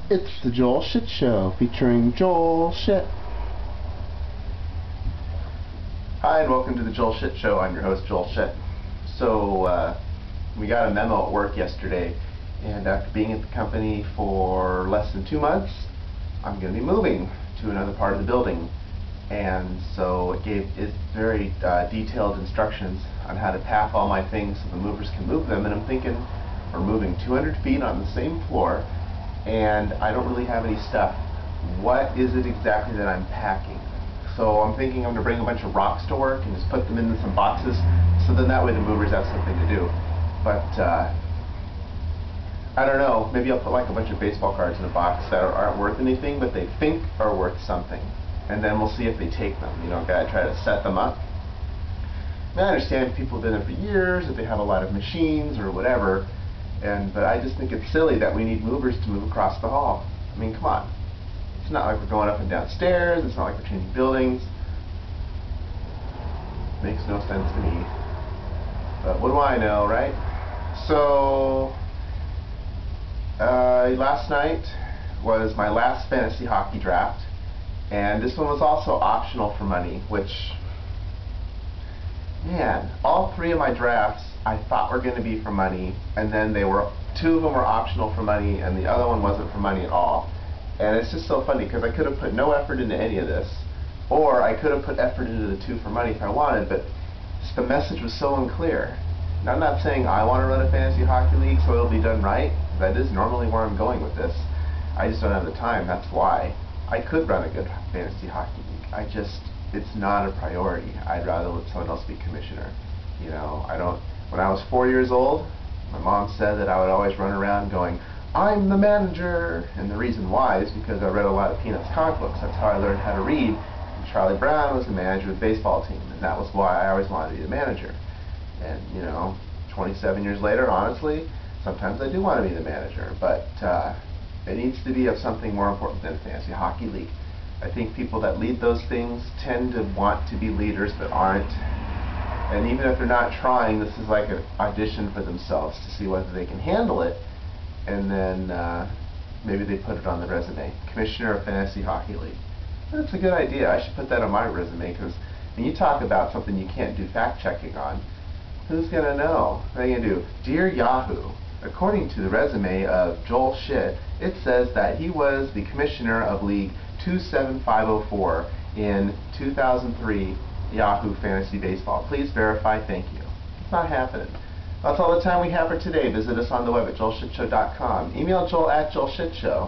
It's the Joel Shit Show featuring Joel Shit. Hi and welcome to the Joel Shit Show. I'm your host Joel Shit. So we got a memo at work yesterday, and after being at the company for less than 2 months, I'm going to be moving to another part of the building. And so it gave very detailed instructions on how to pack all my things so the movers can move them. And I'm thinking, we're moving 200 feet on the same floor, and I don't really have any stuff. What is it exactly that I'm packing? So I'm thinking I'm going to bring a bunch of rocks to work and just put them into some boxes, so then that way the movers have something to do. But I don't know, maybe I'll put like a bunch of baseball cards in a box that aren't worth anything, but they think are worth something. And then we'll see if they take them. You know, gotta try to set them up. I understand people have been there for years, that they have a lot of machines or whatever, but I just think it's silly that we need movers to move across the hall. I mean, come on. It's not like we're going up and down stairs, it's not like we're changing buildings. Makes no sense to me. But what do I know, right? So, last night was my last fantasy hockey draft, and this one was also optional for money, which, man, all three of my drafts I thought were going to be for money, and then two of them were optional for money, and the other one wasn't for money at all. And it's just so funny, because I could have put no effort into any of this, or I could have put effort into the two for money if I wanted, but the message was so unclear. Now, I'm not saying I want to run a fantasy hockey league so it'll be done right. That is normally where I'm going with this. I just don't have the time, that's why. I could run a good fantasy hockey league. It's not a priority. I'd rather let someone else be commissioner. You know, when I was 4 years old, my mom said that I would always run around going, "I'm the manager," and the reason why is because I read a lot of Peanuts comic books. That's how I learned how to read. And Charlie Brown was the manager of the baseball team, and that was why I always wanted to be the manager. And, you know, 27 years later, honestly, sometimes I do want to be the manager, but it needs to be of something more important than a fantasy hockey league. I think people that lead those things tend to want to be leaders but aren't. And even if they're not trying, this is like an audition for themselves to see whether they can handle it, and then maybe they put it on the resume. Commissioner of Fantasy Hockey League. That's a good idea. I should put that on my resume, because when you talk about something you can't do fact-checking on, who's going to know? What are you going to do? Dear Yahoo, according to the resume of Joel Shit, it says that he was the commissioner of League 27504 in 2003 Yahoo Fantasy Baseball. Please verify, thank you. It's not happening. That's all the time we have for today. Visit us on the web at joelshitshow.com. Email Joel at joelshitshow.